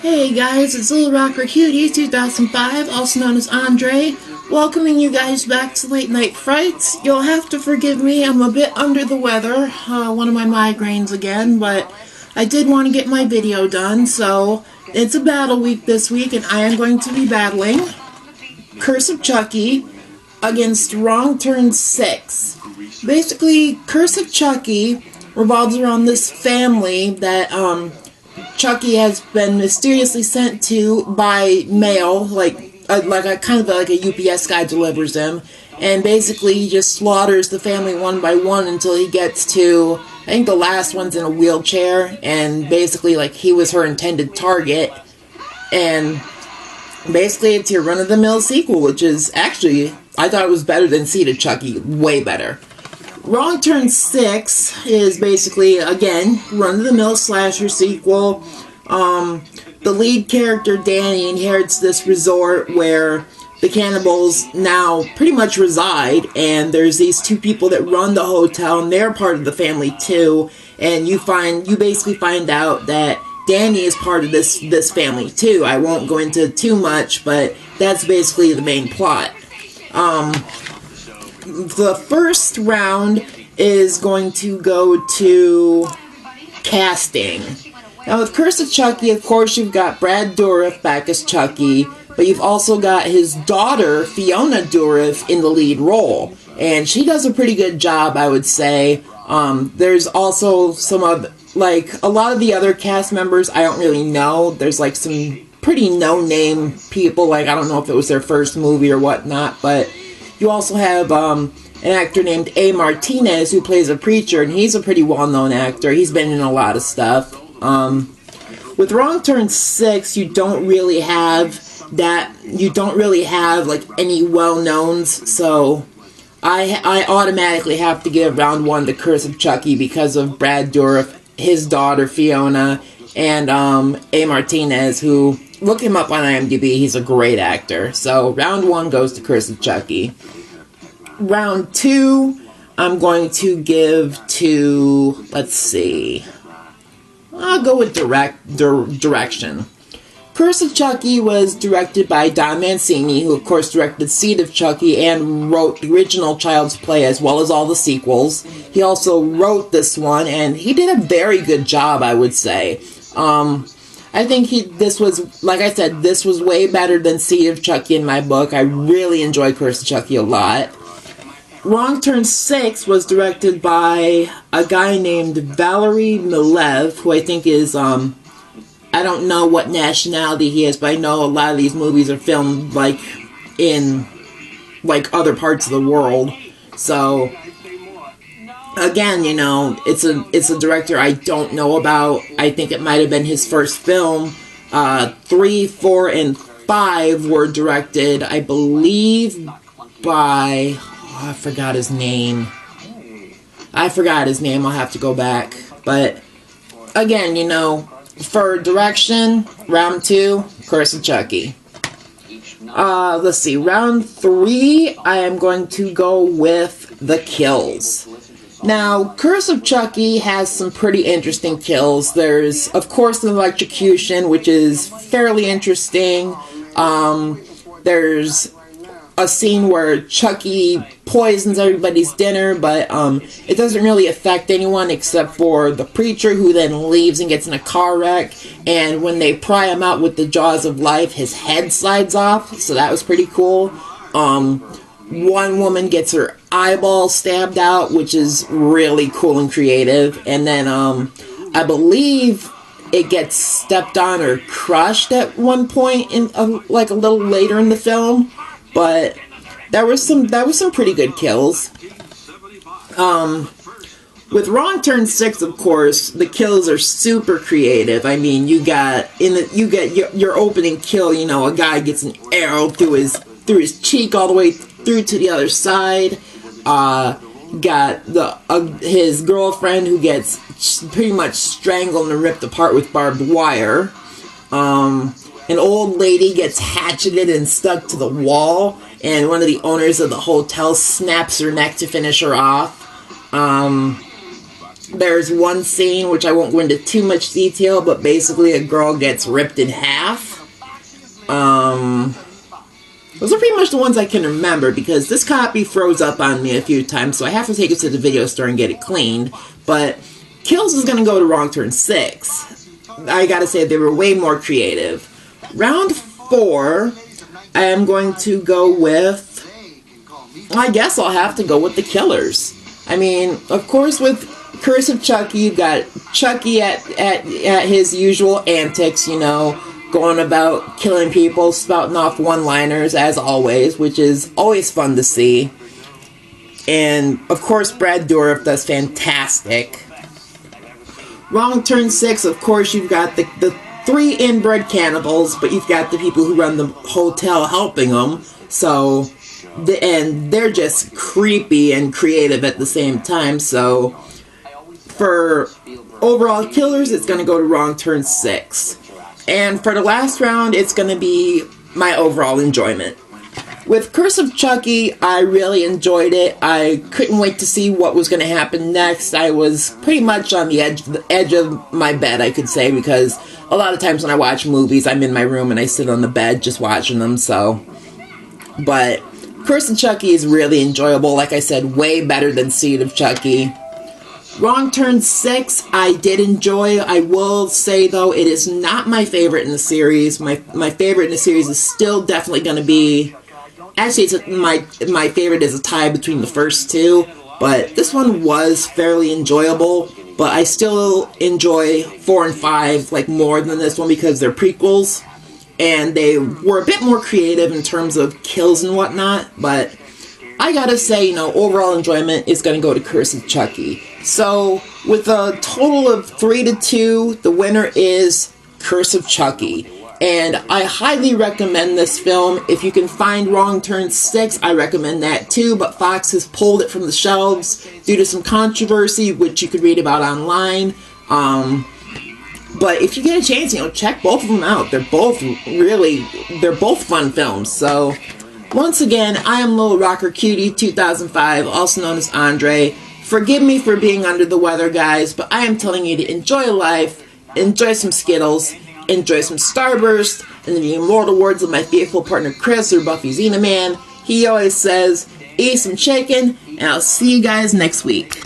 Hey guys, it's Little Rocker Cutie 2005, also known as Andre, welcoming you guys back to Late Night Frights. You'll have to forgive me, I'm a bit under the weather, one of my migraines again, but I did want to get my video done, so it's a battle week this week, and I am going to be battling Curse of Chucky against Wrong Turn 6. Basically, Curse of Chucky revolves around this family that, Chucky has been mysteriously sent to by mail, like a kind of like a UPS guy delivers him, and basically he just slaughters the family one by one until he gets to, I think the last one's in a wheelchair, and basically like he was her intended target, and basically it's your run-of-the-mill sequel, which is actually, I thought it was better than Seed of Chucky, way better. Wrong Turn 6 is basically, again, run-of-the-mill slasher sequel. The lead character, Danny, inherits this resort where the cannibals now pretty much reside, and there's these two people that run the hotel, and they're part of the family too, and you basically find out that Danny is part of this family too. I won't go into too much, but that's basically the main plot. The first round is going to go to casting. Now with Curse of Chucky, of course, you've got Brad Dourif back as Chucky, but you've also got his daughter, Fiona Dourif, in the lead role. And she does a pretty good job, I would say. There's also some of, like, a lot of the other cast members I don't really know. There's, like, some pretty no-name people, like, I don't know if it was their first movie or whatnot, but you also have an actor named A. Martinez who plays a preacher, and he's a pretty well-known actor. He's been in a lot of stuff. With Wrong Turn 6, you don't really have like any well-knowns, so I automatically have to give round 1 to Curse of Chucky because of Brad Dourif, his daughter Fiona, and A. Martinez, who, look him up on IMDb, he's a great actor. So round 1 goes to Curse of Chucky. Round 2, I'm going to give to, let's see, I'll go with direction. Curse of Chucky was directed by Don Mancini, who of course directed Seed of Chucky and wrote the original Child's Play as well as all the sequels. He also wrote this one, and he did a very good job, I would say. I think this was, like I said, this was way better than Seed of Chucky in my book. I really enjoy Curse of Chucky a lot. Wrong Turn 6 was directed by a guy named Valery Milev, who I think is, I don't know what nationality he is, but I know a lot of these movies are filmed, like, in, like, other parts of the world. So, again, you know, it's a director I don't know about. I think it might have been his first film. 3, 4, and 5 were directed, I believe, by, I forgot his name. I'll have to go back. But, again, you know, for direction, round 2, Curse of Chucky. Let's see, round 3, I am going to go with the kills. Now, Curse of Chucky has some pretty interesting kills. There's, of course, an electrocution, which is fairly interesting. There's a scene where Chucky poisons everybody's dinner, but it doesn't really affect anyone except for the preacher, who then leaves and gets in a car wreck, and when they pry him out with the jaws of life, his head slides off, so that was pretty cool. One woman gets her eyeball stabbed out, which is really cool and creative, and then I believe it gets stepped on or crushed at one point in like a little later in the film. But that was some pretty good kills. With Wrong Turn 6, of course, the kills are super creative. I mean, you get your opening kill. You know, a guy gets an arrow through his cheek all the way through to the other side. Got his girlfriend who gets pretty much strangled and ripped apart with barbed wire. An old lady gets hatcheted and stuck to the wall, and one of the owners of the hotel snaps her neck to finish her off. There's one scene, which I won't go into too much detail, but basically a girl gets ripped in half. Those are pretty much the ones I can remember, because this copy froze up on me a few times, so I have to take it to the video store and get it cleaned. But kills is going to go to Wrong Turn 6. I gotta say, they were way more creative. Round 4, I am going to go with... I guess I'll have to go with the killers. I mean, of course, with Curse of Chucky, you've got Chucky at his usual antics, you know, going about killing people, spouting off one-liners, as always, which is always fun to see. And, of course, Brad Dourif does fantastic. Wrong Turn 6, of course, you've got the 3 inbred cannibals, but you've got the people who run the hotel helping them, so... and they're just creepy and creative at the same time, so for overall killers, it's going to go to Wrong Turn 6. And for the last round, it's going to be my overall enjoyment. With Curse of Chucky, I really enjoyed it. I couldn't wait to see what was going to happen next. I was pretty much on the edge of my bed, I could say, because a lot of times when I watch movies, I'm in my room and I sit on the bed just watching them, so... But... Curse of Chucky is really enjoyable. Like I said, way better than Seed of Chucky. Wrong Turn 6, I did enjoy. I will say, though, it is not my favorite in the series. My favorite in the series is still definitely going to be... Actually, my favorite is a tie between the first two. But this one was fairly enjoyable. But I still enjoy 4 and 5 like more than this one because they're prequels. And they were a bit more creative in terms of kills and whatnot, but I gotta say, you know, overall enjoyment is gonna go to Curse of Chucky. So, with a total of 3-2, the winner is Curse of Chucky. And I highly recommend this film. If you can find Wrong Turn 6, I recommend that too, but Fox has pulled it from the shelves due to some controversy, which you could read about online. But if you get a chance, you know, check both of them out. They're both fun films. So, once again, I am Little Rocker Cutie 2005, also known as Andre. Forgive me for being under the weather, guys, but I am telling you to enjoy life, enjoy some Skittles, enjoy some Starburst, and in the immortal words of my faithful partner Chris, or Buffy Xenaman, he always says, eat some chicken, and I'll see you guys next week.